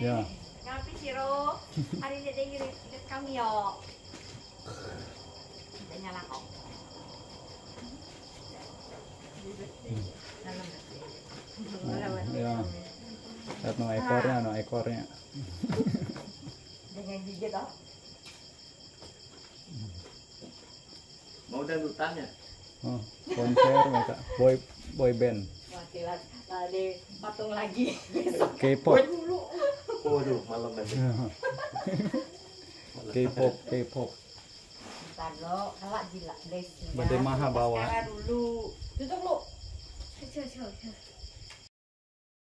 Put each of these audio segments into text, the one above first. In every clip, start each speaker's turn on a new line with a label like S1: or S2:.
S1: Ya.
S2: Ngapi siro? Hari ini dia ngirim kami yo. Tidak nyala kok.
S1: Ya. Lihat no ekornya.
S2: Jangan gigit toh.
S3: Mau dan tanya.
S1: Oh, konser mereka boy band.
S2: Wakilan tadi patung lagi.
S1: K-pop.
S3: Waduh, malam nanti.
S1: K-pop.
S2: Bentar lo, kalak gila les.
S1: Badai maha bawa.
S2: Sekarang dulu. Duduk lu. Coba.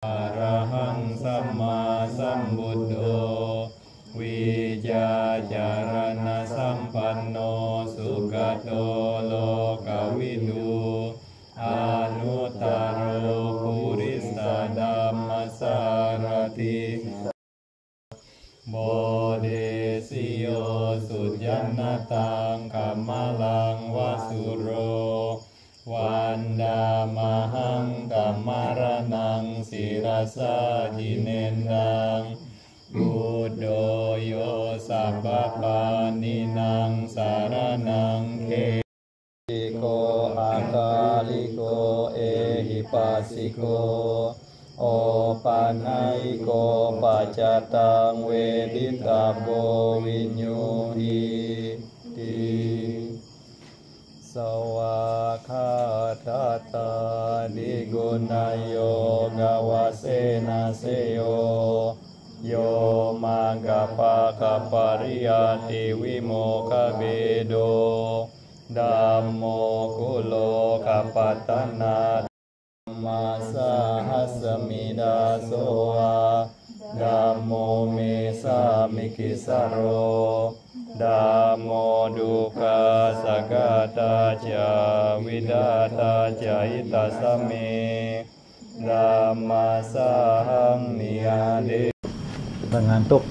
S1: Arahang sama sambuddho Wijajarana sampanno sugato lokawidu Anuttaro purissa dhammasarati Bodhesiyo sujannatang kamalang wasuro Wanda mahang kamaranang sirasa jinendang Budoyo sabapaninang saranang Keko akaliko ehipasiko Opanaiko pacatang weditabo winyuhi Sawakhatata digunayo gawasena seyo Yo magapa kapariyati wimoka bedo Dhammo kulo kapatana Masa hasamida soa Dhammo mesa mikisaro Dhammo duka sagata ca widata ca itasame Dhamma sahang niyade. Kita ngantuk.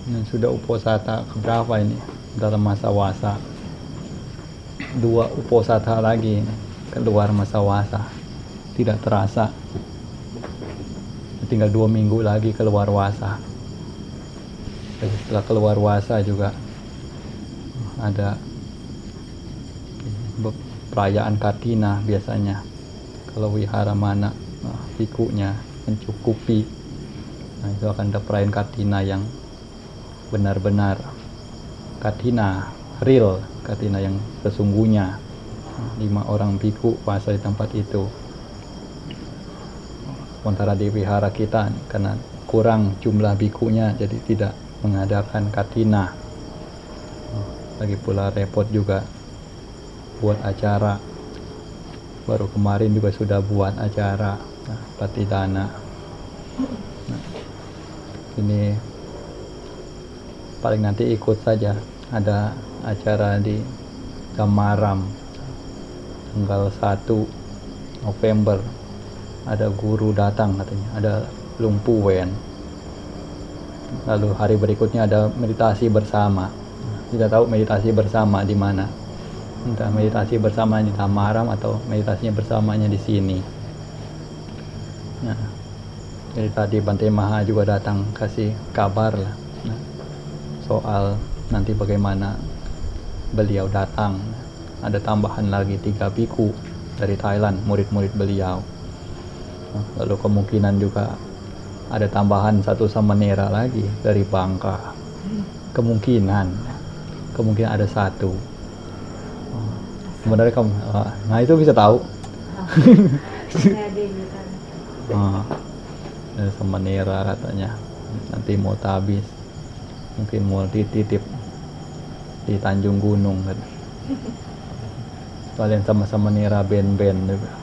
S1: Ini sudah uposatha keberapa ini dalam masa wasa? 2 uposatha lagi keluar masa wasa, tidak terasa tinggal 2 minggu lagi keluar wasa. Setelah keluar wasa juga ada perayaan Katina biasanya kalau wihara mana bikunya mencukupi. Nah, itu akan ada perayaan Katina yang benar-benar Katina real, Katina yang sesungguhnya. 5 orang biku puasa di tempat itu. Sementara di wihara kita karena kurang jumlah bikunya jadi tidak mengadakan Katina. Lagi pula repot juga buat acara. Baru kemarin juga sudah buat acara Patidana. Nah, ini paling nanti ikut saja, ada acara di Gamaram tanggal 1 November. Ada guru datang katanya, ada Lumpu Wen. Lalu hari berikutnya ada meditasi bersama. Tidak tahu meditasi bersama di mana. Entah meditasi bersama di Gamaram atau meditasinya bersamanya di sini. Nah, jadi tadi Bante Maha juga datang kasih kabar lah. Nah, soal nanti bagaimana beliau datang. Ada tambahan lagi 3 biku dari Thailand, murid-murid beliau. Lalu kemungkinan juga ada tambahan 1 samanera lagi dari Bangka. Kemungkinan ada 1. Sebenarnya kamu, nah itu bisa tahu. Samanera katanya nanti mau tabis, mungkin mau dititip di Tanjung Gunung kan. Kalian sama-sama nira band-band juga.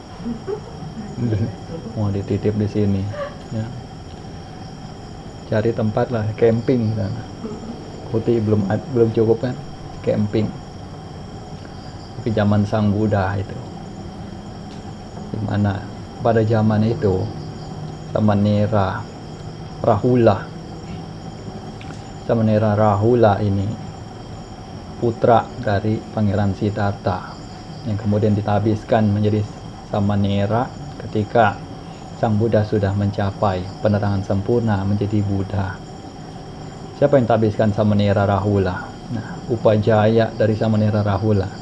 S1: Mau dititip di sini ya. Cari tempat lah camping sana. Kuti belum cukup kan camping. Tapi zaman Sang Buddha itu dimana pada zaman itu Samanera Rahula ini putra dari Pangeran Siddhartha yang kemudian ditabiskan menjadi Samanera ketika Sang Buddha sudah mencapai penerangan sempurna menjadi Buddha. Siapa yang tabiskan Samanera Rahula? Nah, Upajaya dari Samanera Rahula.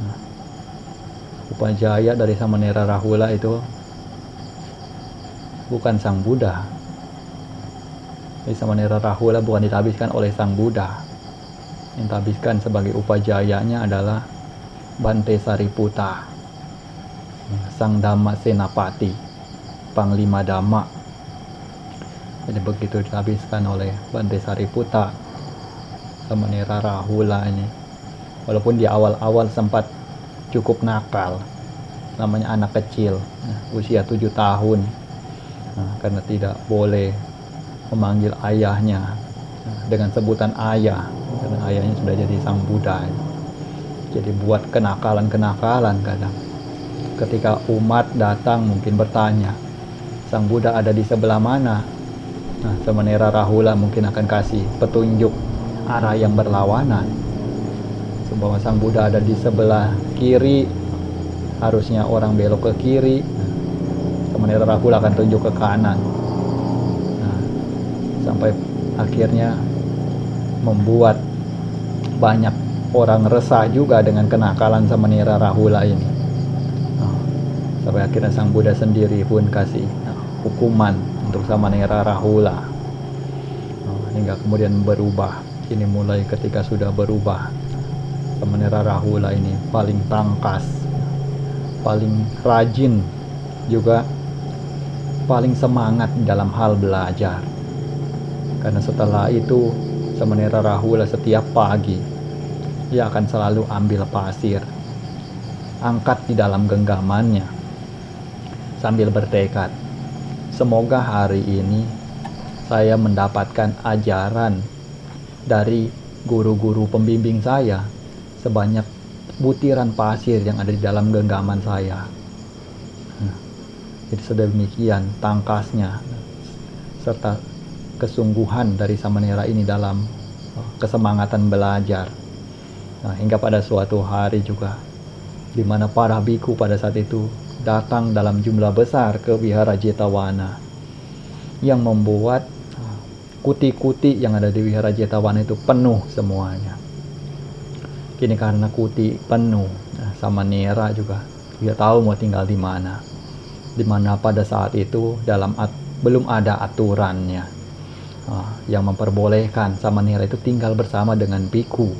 S1: Nah, Upajaya dari Samanera Rahula itu bukan Sang Buddha. Jadi Samanera Rahula bukan ditabiskan oleh Sang Buddha. Yang tabiskan sebagai upajayanya adalah Bante Sariputta, Sang Dhamma Senapati, Panglima Dhamma. Jadi begitu dihabiskan oleh Bante Sariputta, Samanera Rahula ini, walaupun di awal-awal sempat cukup nakal, namanya anak kecil, usia 7 tahun, karena tidak boleh memanggil ayahnya dengan sebutan ayah, karena ayahnya sudah jadi Sang Buddha. Jadi buat kenakalan-kenakalan kadang. Ketika umat datang mungkin bertanya, Sang Buddha ada di sebelah mana? Nah, Samanera Rahula mungkin akan kasih petunjuk arah yang berlawanan. Sebab Sang Buddha ada di sebelah kiri, harusnya orang belok ke kiri. Samanera Rahula akan tunjuk ke kanan. Nah, sampai akhirnya membuat banyak orang resah juga dengan kenakalan Samanera Rahula ini. Sampai akhirnya Sang Buddha sendiri pun kasih hukuman untuk Samanera Rahula, hingga kemudian berubah. Ini mulai ketika sudah berubah, Samanera Rahula ini paling tangkas, paling rajin, juga paling semangat dalam hal belajar. Karena setelah itu Samanera Rahula setiap pagi dia akan selalu ambil pasir, angkat di dalam genggamannya, sambil bertekad, semoga hari ini saya mendapatkan ajaran dari guru-guru pembimbing saya sebanyak butiran pasir yang ada di dalam genggaman saya. Jadi sedemikian tangkasnya serta kesungguhan dari Samanera ini dalam kesemangatan belajar. Nah, hingga pada suatu hari juga, di mana para biku pada saat itu datang dalam jumlah besar ke Wihara Jetawana, yang membuat kuti-kuti yang ada di Wihara Jetawana itu penuh semuanya. Kini karena kuti penuh, Samanera juga tidak tahu mau tinggal di mana. Di mana pada saat itu belum ada aturannya yang memperbolehkan Samanera itu tinggal bersama dengan biku.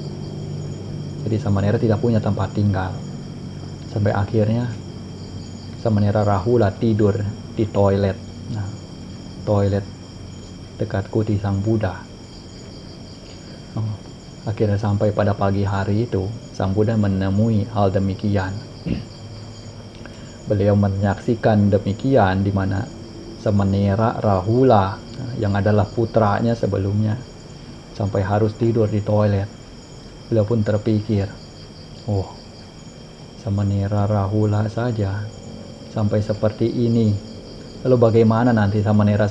S1: Jadi Samanera tidak punya tempat tinggal. Sampai akhirnya Samanera Rahula tidur di toilet. Nah, toilet dekat kuti Sang Buddha. Akhirnya sampai pada pagi hari itu, Sang Buddha menemui hal demikian. Beliau menyaksikan demikian, di mana Samanera Rahula yang adalah putranya sebelumnya sampai harus tidur di toilet. Beliau pun terpikir, oh, Samanera Rahula saja sampai seperti ini, lalu bagaimana nanti Samanera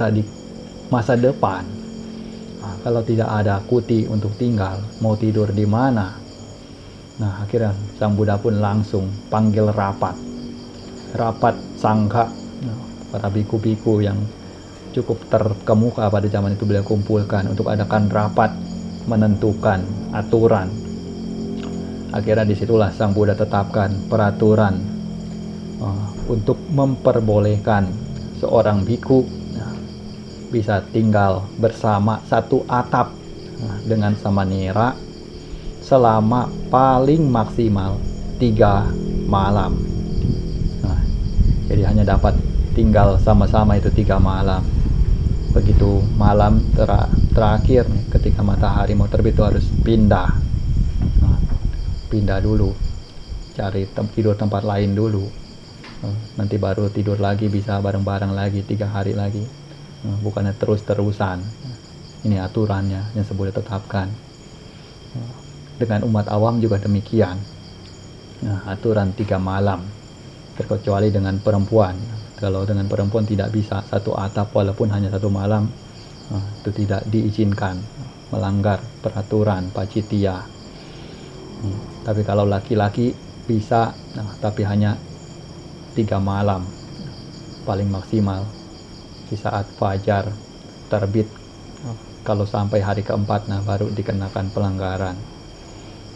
S1: di masa depan? Kalau tidak ada kuti untuk tinggal, mau tidur di mana? Nah, akhirnya Sang Buddha pun langsung panggil rapat sangha, para biku-biku yang cukup terkemuka pada zaman itu beliau kumpulkan untuk adakan rapat menentukan aturan. Akhirnya disitulah Sang Buddha tetapkan peraturan untuk memperbolehkan seorang biku bisa tinggal bersama satu atap dengan Samanera selama paling maksimal 3 malam. Jadi hanya dapat tinggal sama-sama itu 3 malam. Begitu malam terakhir ketika matahari mau terbit itu harus pindah dulu, cari tidur tempat lain dulu, nanti baru tidur lagi bisa bareng-bareng lagi 3 hari lagi, bukannya terus-terusan. Ini aturannya yang Buddha tetapkan. Dengan umat awam juga demikian, aturan 3 malam, terkecuali dengan perempuan. Kalau dengan perempuan tidak bisa satu atap walaupun hanya 1 malam, itu tidak diizinkan. melanggar peraturan pacitya. Tapi kalau laki-laki bisa, tapi hanya 3 malam paling maksimal di saat fajar terbit. Kalau sampai hari keempat, baru dikenakan pelanggaran.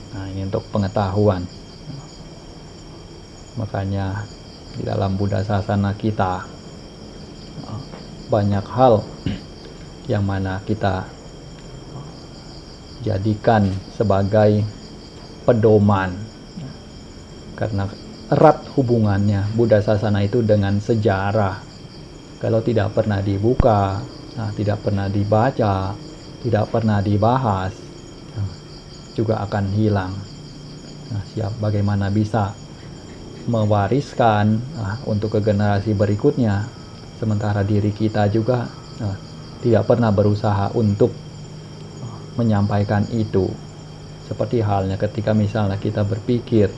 S1: Nah, ini untuk pengetahuan. Makanya di dalam Buddha Sasana kita banyak hal yang mana kita jadikan sebagai pedoman, karena erat hubungannya Buddha Sasana itu dengan sejarah. Kalau tidak pernah dibuka, tidak pernah dibaca, tidak pernah dibahas, juga akan hilang. Bagaimana bisa mewariskan untuk ke generasi berikutnya, sementara diri kita juga tidak pernah berusaha untuk menyampaikan itu. Seperti halnya ketika misalnya kita berpikir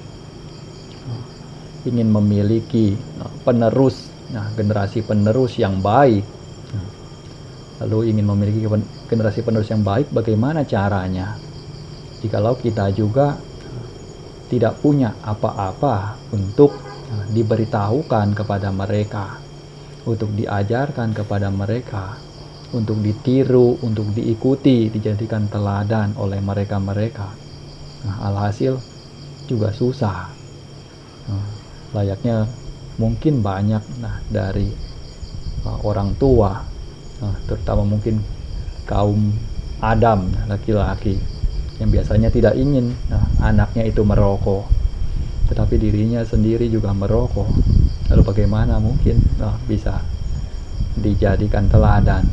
S1: ingin memiliki penerus, generasi penerus yang baik, lalu ingin memiliki generasi penerus yang baik, bagaimana caranya? Jikalau kita juga tidak punya apa-apa untuk diberitahukan kepada mereka, untuk diajarkan kepada mereka, untuk ditiru, untuk diikuti, dijadikan teladan oleh mereka-mereka. Alhasil juga susah. Layaknya mungkin banyak dari orang tua, terutama mungkin kaum Adam, laki-laki, yang biasanya tidak ingin anaknya itu merokok, tetapi dirinya sendiri juga merokok. Lalu bagaimana mungkin bisa dijadikan teladan,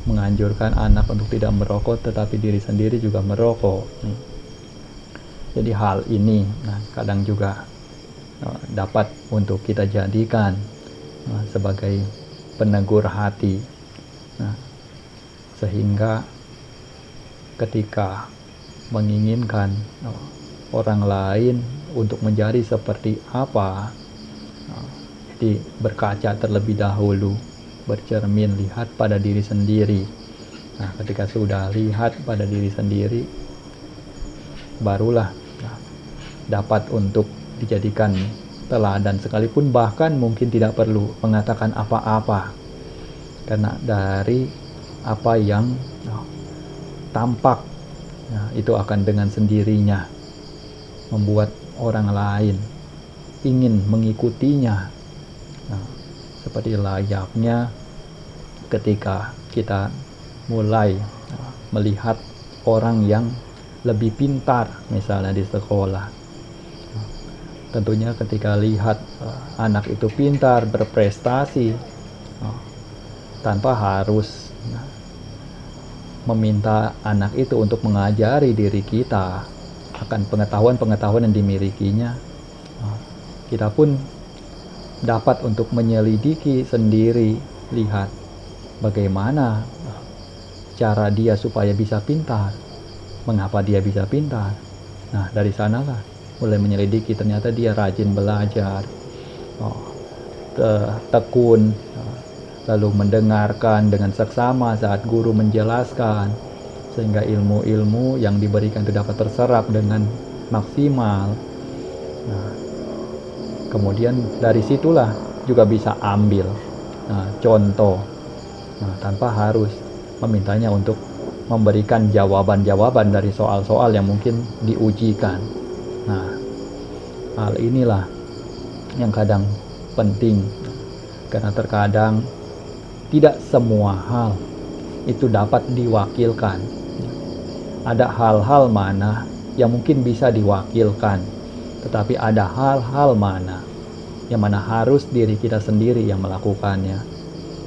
S1: menganjurkan anak untuk tidak merokok, tetapi diri sendiri juga merokok. Jadi hal ini kadang juga dapat untuk kita jadikan sebagai penegur hati, sehingga ketika menginginkan orang lain untuk menjadi seperti apa, jadi berkaca terlebih dahulu, bercermin, lihat pada diri sendiri. Ketika sudah lihat pada diri sendiri, barulah dapat untuk dijadikan teladan, sekalipun bahkan mungkin tidak perlu mengatakan apa-apa, karena dari apa yang tampak, itu akan dengan sendirinya membuat orang lain ingin mengikutinya. Seperti layaknya ketika kita mulai melihat orang yang lebih pintar, misalnya di sekolah. Tentunya ketika lihat anak itu pintar, berprestasi, tanpa harus meminta anak itu untuk mengajari diri kita akan pengetahuan-pengetahuan yang dimilikinya, kita pun dapat untuk menyelidiki sendiri, lihat bagaimana cara dia supaya bisa pintar, mengapa dia bisa pintar. Dari sanalah mulai menyelidiki, ternyata dia rajin belajar, tekun, lalu mendengarkan dengan seksama saat guru menjelaskan, sehingga ilmu-ilmu yang diberikan itu dapat terserap dengan maksimal. Kemudian dari situlah juga bisa ambil contoh, tanpa harus memintanya untuk memberikan jawaban-jawaban dari soal-soal yang mungkin diujikan. Hal inilah yang kadang penting, karena terkadang tidak semua hal itu dapat diwakilkan. Ada hal-hal mana yang mungkin bisa diwakilkan, tetapi ada hal-hal mana yang mana harus diri kita sendiri yang melakukannya.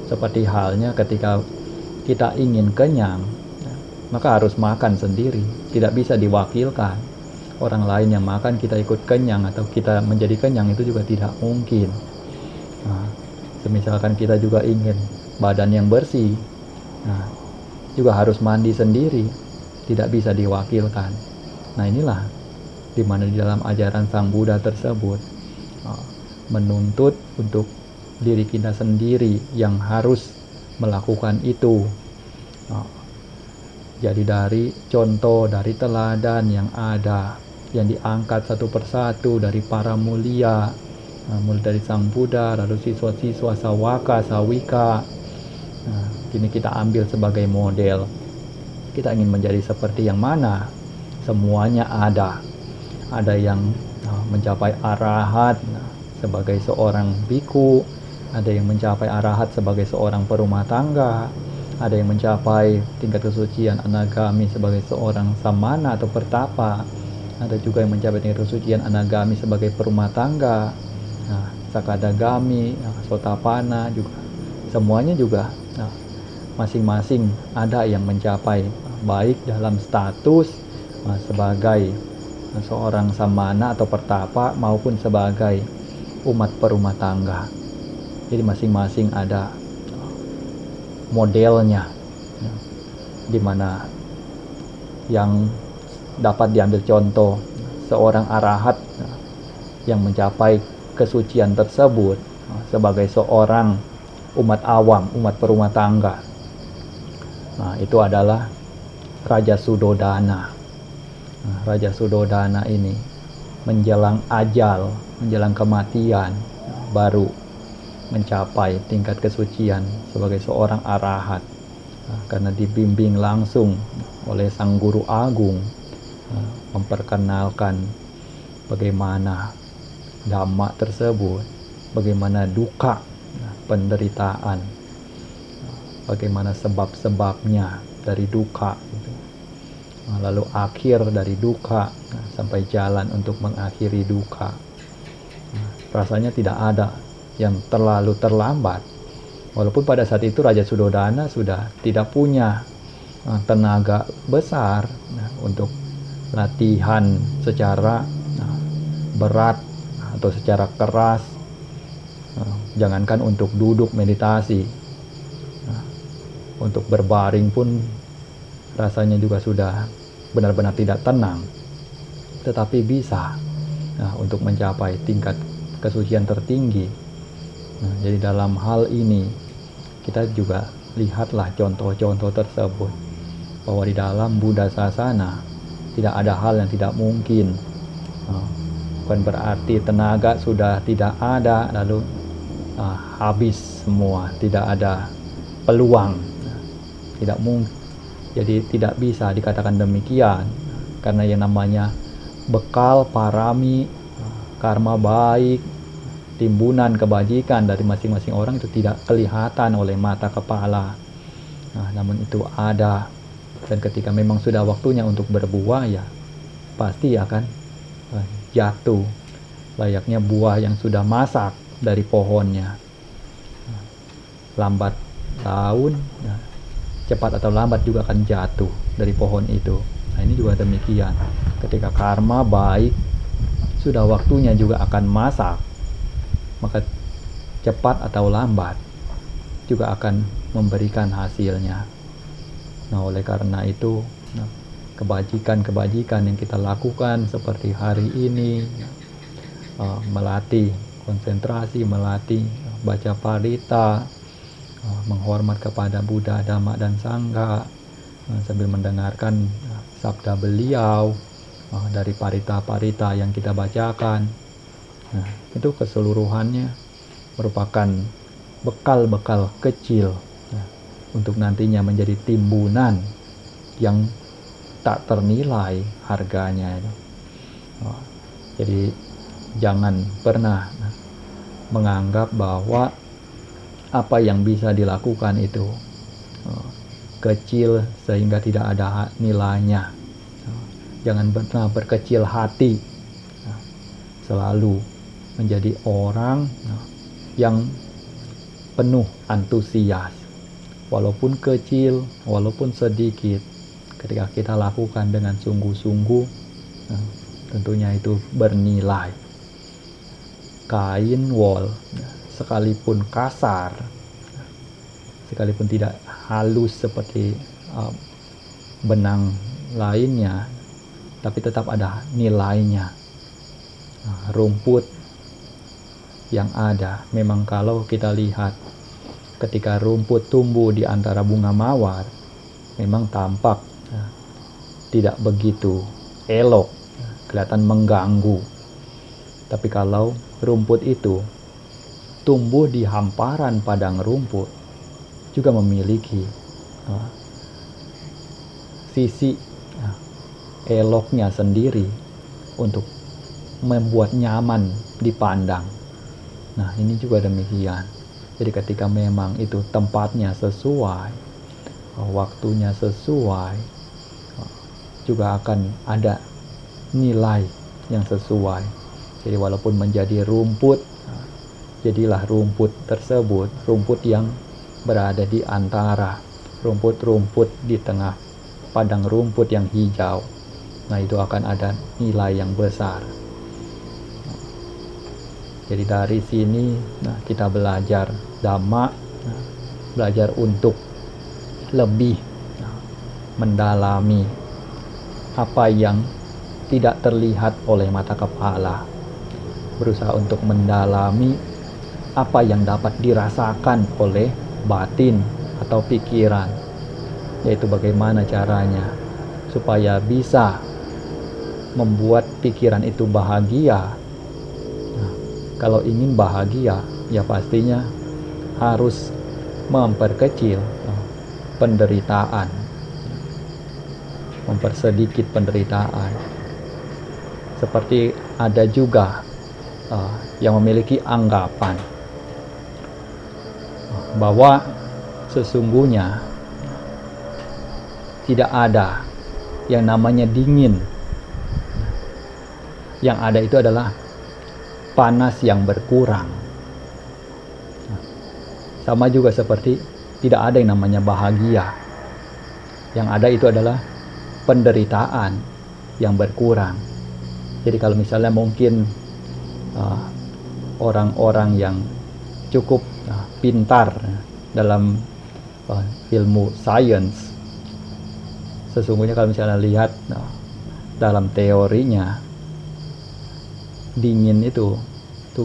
S1: Seperti halnya ketika kita ingin kenyang, maka harus makan sendiri, tidak bisa diwakilkan. Orang lain yang makan kita ikut kenyang, atau kita menjadi kenyang, itu juga tidak mungkin. Semisalkan kita juga ingin badan yang bersih, juga harus mandi sendiri, tidak bisa diwakilkan. Inilah di mana di dalam ajaran Sang Buddha tersebut menuntut untuk diri kita sendiri yang harus melakukan itu. Jadi dari contoh, dari teladan yang ada, yang diangkat satu persatu dari para mulia, mulai dari Sang Buddha, lalu siswa-siswa Sawaka, Sawika. Kini kita ambil sebagai model. Kita ingin menjadi seperti yang mana? Semuanya ada. Ada yang mencapai arahat sebagai seorang biku, ada yang mencapai arahat sebagai seorang perumah tangga, ada yang mencapai tingkat kesucian anagami sebagai seorang samana atau pertapa, ada juga yang mencapai tingkat kesucian anagami sebagai perumah tangga, sakadagami, sotapana juga. Semuanya juga masing-masing ada yang mencapai, baik dalam status sebagai seorang samana atau pertapa maupun sebagai umat perumah tangga. Jadi masing-masing ada modelnya, di mana yang dapat diambil contoh seorang arahat yang mencapai kesucian tersebut sebagai seorang umat awam, umat perumah tangga. Itu adalah Raja Sudodana. Raja Sudodana ini menjelang ajal, menjelang kematian, baru mencapai tingkat kesucian sebagai seorang arahat, karena dibimbing langsung oleh Sang Guru Agung, memperkenalkan bagaimana dhamma tersebut, bagaimana duka, penderitaan, bagaimana sebab-sebabnya dari duka, lalu akhir dari duka sampai jalan untuk mengakhiri duka. Rasanya tidak ada yang terlalu terlambat, walaupun pada saat itu Raja Sudodana sudah tidak punya tenaga besar untuk latihan secara berat atau secara keras, jangankan untuk duduk meditasi, untuk berbaring pun rasanya juga sudah benar-benar tidak tenang, tetapi bisa untuk mencapai tingkat kesucian tertinggi. Jadi dalam hal ini kita juga lihatlah contoh-contoh tersebut, bahwa di dalam Buddha Sasana tidak ada hal yang tidak mungkin. Bukan berarti tenaga sudah tidak ada lalu habis semua, tidak ada peluang, tidak mungkin. Jadi tidak bisa dikatakan demikian, karena yang namanya bekal parami, karma baik, timbunan kebajikan dari masing-masing orang itu tidak kelihatan oleh mata kepala. Namun itu ada, dan ketika memang sudah waktunya untuk berbuah, ya pasti akan jatuh layaknya buah yang sudah masak dari pohonnya. Lambat laun, cepat atau lambat juga akan jatuh dari pohon itu. Ini juga demikian, ketika karma baik sudah waktunya juga akan masak, maka cepat atau lambat juga akan memberikan hasilnya. Oleh karena itu, kebajikan-kebajikan yang kita lakukan seperti hari ini, melatih konsentrasi, melatih baca parita, menghormat kepada Buddha, Dhamma, dan Sangha, sambil mendengarkan sabda beliau dari parita-parita yang kita bacakan. Itu keseluruhannya merupakan bekal-bekal kecil untuk nantinya menjadi timbunan yang tak ternilai harganya. Jadi jangan pernah menganggap bahwa apa yang bisa dilakukan itu kecil sehingga tidak ada nilainya. Jangan pernah berkecil hati, selalu menjadi orang yang penuh antusias, walaupun kecil, walaupun sedikit. Ketika kita lakukan dengan sungguh-sungguh, tentunya itu bernilai. Kain wol sekalipun kasar, sekalipun tidak halus seperti benang lainnya, tapi tetap ada nilainya. Rumput yang ada, memang kalau kita lihat ketika rumput tumbuh di antara bunga mawar, memang tampak tidak begitu elok, kelihatan mengganggu. Tapi kalau rumput itu tumbuh di hamparan padang rumput, juga memiliki sisi eloknya sendiri untuk membuat nyaman dipandang. Nah, ini juga demikian. Jadi ketika memang itu tempatnya sesuai, waktunya sesuai, juga akan ada nilai yang sesuai. Jadi walaupun menjadi rumput, jadilah rumput tersebut rumput yang berada di antara rumput-rumput di tengah padang rumput yang hijau. Nah, itu akan ada nilai yang besar. Jadi dari sini kita belajar Dhamma, belajar untuk lebih mendalami apa yang tidak terlihat oleh mata kepala, berusaha untuk mendalami apa yang dapat dirasakan oleh batin atau pikiran, yaitu bagaimana caranya supaya bisa membuat pikiran itu bahagia. Nah, kalau ingin bahagia, ya pastinya harus memperkecil penderitaan, mempersedikit penderitaan. Seperti ada juga yang memiliki anggapan bahwa sesungguhnya tidak ada yang namanya dingin. Yang ada itu adalah panas yang berkurang. Sama juga seperti tidak ada yang namanya bahagia. Yang ada itu adalah penderitaan yang berkurang. Jadi kalau misalnya mungkin orang-orang yang cukup pintar dalam ilmu sains, sesungguhnya kalau misalnya lihat dalam teorinya, dingin itu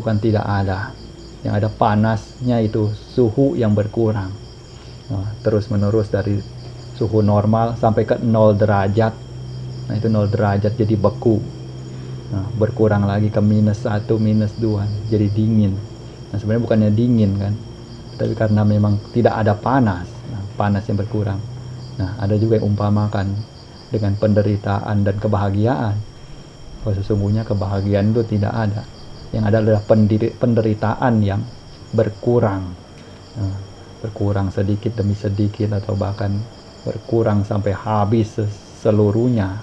S1: kan tidak ada. Yang ada panasnya itu suhu yang berkurang, terus menerus dari suhu normal sampai ke 0 derajat. Nah, itu 0 derajat jadi beku, berkurang lagi ke -1, -2, jadi dingin. Nah, sebenarnya bukannya dingin kan, tapi karena memang tidak ada panas, panas yang berkurang. Nah, ada juga yang umpamakan dengan penderitaan dan kebahagiaan, bahwa sesungguhnya kebahagiaan itu tidak ada. Yang ada adalah penderitaan yang berkurang, berkurang sedikit demi sedikit, atau bahkan berkurang sampai habis seluruhnya.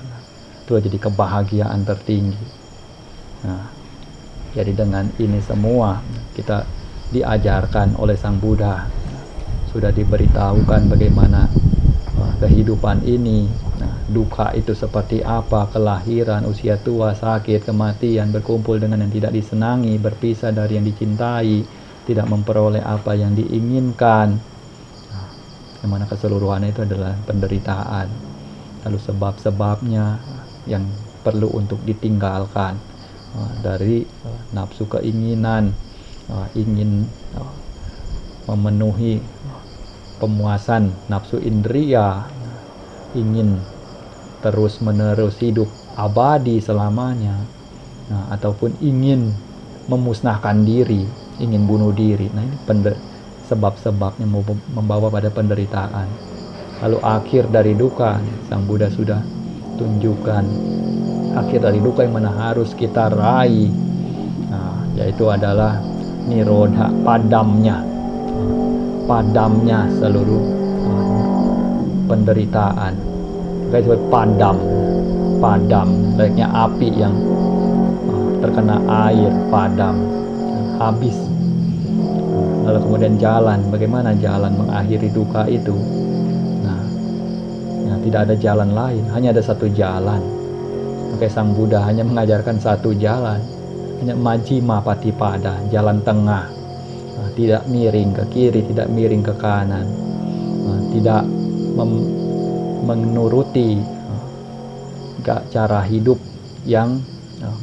S1: Itu jadi kebahagiaan tertinggi. Nah, jadi dengan ini semua kita diajarkan oleh Sang Buddha, sudah diberitahukan bagaimana kehidupan ini, duka itu seperti apa, kelahiran, usia tua, sakit, kematian, berkumpul dengan yang tidak disenangi, berpisah dari yang dicintai, tidak memperoleh apa yang diinginkan. Yang mana keseluruhannya itu adalah penderitaan. Lalu sebab-sebabnya yang perlu untuk ditinggalkan, dari nafsu keinginan, ingin memenuhi pemuasan nafsu indria, ingin terus-menerus hidup abadi selamanya, ataupun ingin memusnahkan diri, ingin bunuh diri. Nah, ini sebab-sebabnya membawa pada penderitaan. Lalu akhir dari duka, Sang Buddha sudah tunjukkan akhir dari duka yang mana harus kita raih, yaitu adalah nirodha, padamnya seluruh penderitaan. Kita disebut padam, layaknya api yang terkena air, padam, habis. Lalu kemudian jalan, bagaimana jalan mengakhiri duka itu? Nah, tidak ada jalan lain, hanya ada satu jalan. Maka Sang Buddha hanya mengajarkan satu jalan, hanya Majjhima Patipada, jalan tengah. Tidak miring ke kiri, tidak miring ke kanan, tidak menuruti cara hidup yang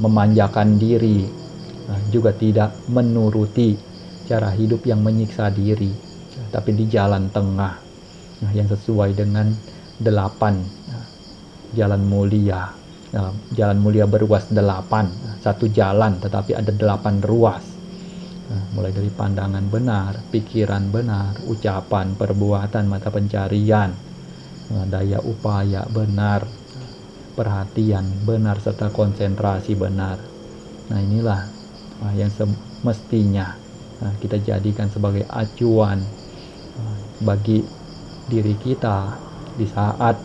S1: memanjakan diri, juga tidak menuruti cara hidup yang menyiksa diri, tapi di jalan tengah yang sesuai dengan 8 jalan mulia. Nah, jalan mulia beruas 8, satu jalan tetapi ada 8 ruas. Nah, mulai dari pandangan benar, pikiran benar, ucapan, perbuatan, mata pencarian, daya upaya benar, perhatian benar, serta konsentrasi benar. Nah, inilah yang semestinya kita jadikan sebagai acuan bagi diri kita di saat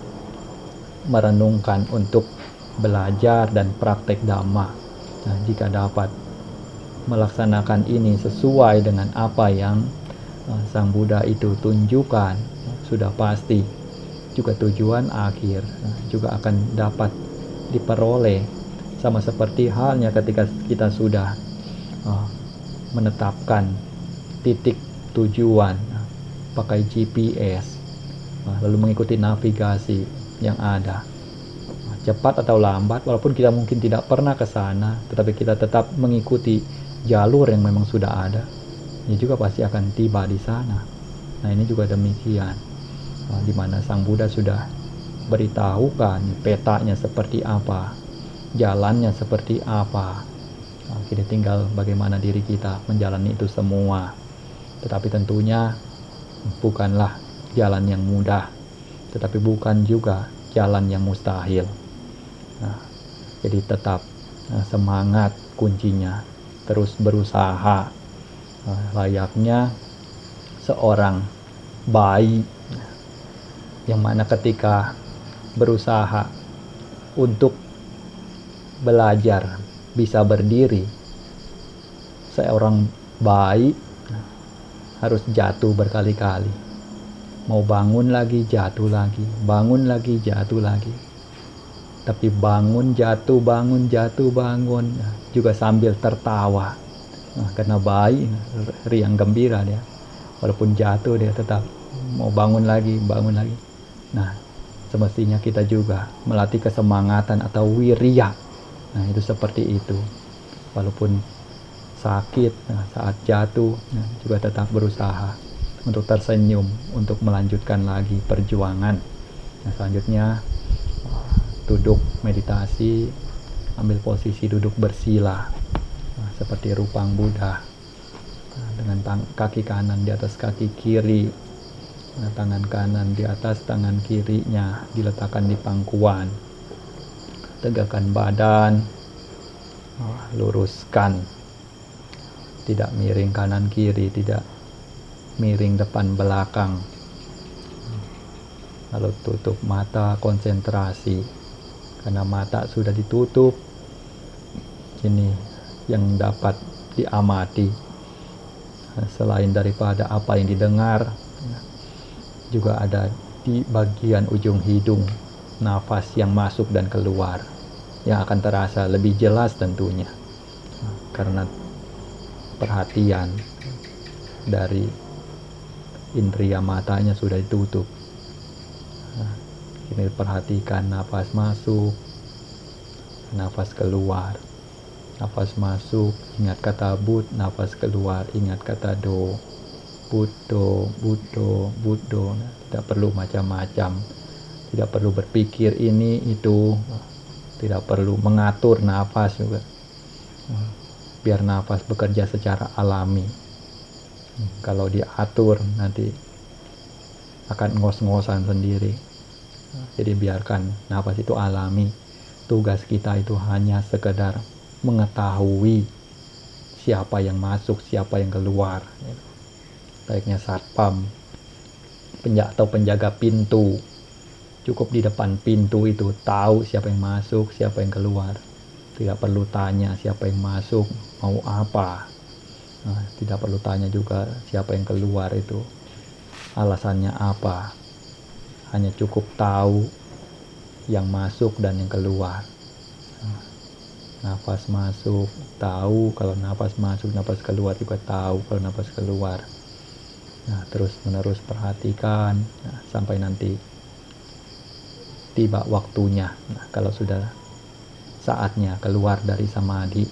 S1: merenungkan untuk belajar dan praktek Dhamma. Nah, jika dapat melaksanakan ini sesuai dengan apa yang Sang Buddha itu tunjukkan, sudah pasti juga tujuan akhir juga akan dapat diperoleh, sama seperti halnya ketika kita sudah menetapkan titik tujuan pakai GPS, lalu mengikuti navigasi yang ada, cepat atau lambat, walaupun kita mungkin tidak pernah ke sana, tetapi kita tetap mengikuti jalur yang memang sudah ada, ya juga pasti akan tiba di sana. Nah, ini juga demikian, di mana Sang Buddha sudah beritahukan petanya seperti apa, jalannya seperti apa. Kita tinggal bagaimana diri kita menjalani itu semua. Tetapi tentunya bukanlah jalan yang mudah, tetapi bukan juga jalan yang mustahil. Nah, jadi tetap semangat kuncinya, terus berusaha layaknya seorang bayi yang mana ketika berusaha untuk belajar bisa berdiri, seorang bayi harus jatuh berkali-kali, mau bangun lagi jatuh lagi, bangun lagi jatuh lagi, tapi bangun jatuh bangun juga sambil tertawa. Karena bayi riang gembira dia, walaupun jatuh dia tetap mau bangun lagi. Nah, semestinya kita juga melatih kesemangatan atau wirya. Nah, itu seperti itu. Walaupun sakit, saat jatuh, juga tetap berusaha untuk tersenyum, untuk melanjutkan lagi perjuangan. Nah, selanjutnya duduk meditasi, ambil posisi duduk bersila, seperti Rupang Buddha, dengan kaki kanan di atas kaki kiri, tangan kanan di atas tangan kirinya diletakkan di pangkuan. Tegakkan badan, luruskan, tidak miring kanan kiri, tidak miring depan belakang. Lalu tutup mata, konsentrasi, karena mata sudah ditutup. Ini yang dapat diamati, selain daripada apa yang didengar, juga ada di bagian ujung hidung nafas yang masuk dan keluar, yang akan terasa lebih jelas tentunya, karena perhatian dari indria matanya sudah ditutup. Ini perhatikan nafas masuk, nafas keluar. Nafas masuk, ingat kata Bud, nafas keluar, ingat kata Do. Buddho, Buddho, Buddho. Tidak perlu macam-macam, tidak perlu berpikir ini itu, tidak perlu mengatur nafas juga. Biar nafas bekerja secara alami. Kalau diatur nanti akan ngos-ngosan sendiri. Jadi biarkan nafas itu alami. Tugas kita itu hanya sekedar mengetahui siapa yang masuk, siapa yang keluar. Layaknya satpam atau penjaga pintu, cukup di depan pintu itu tahu siapa yang masuk, siapa yang keluar. Tidak perlu tanya siapa yang masuk mau apa. Tidak perlu tanya juga siapa yang keluar itu alasannya apa. Hanya cukup tahu yang masuk dan yang keluar. Nafas masuk, tahu kalau nafas masuk, nafas keluar juga tahu kalau nafas keluar. Nah, terus menerus perhatikan sampai nanti tiba waktunya. Nah, kalau sudah saatnya keluar dari samadhi,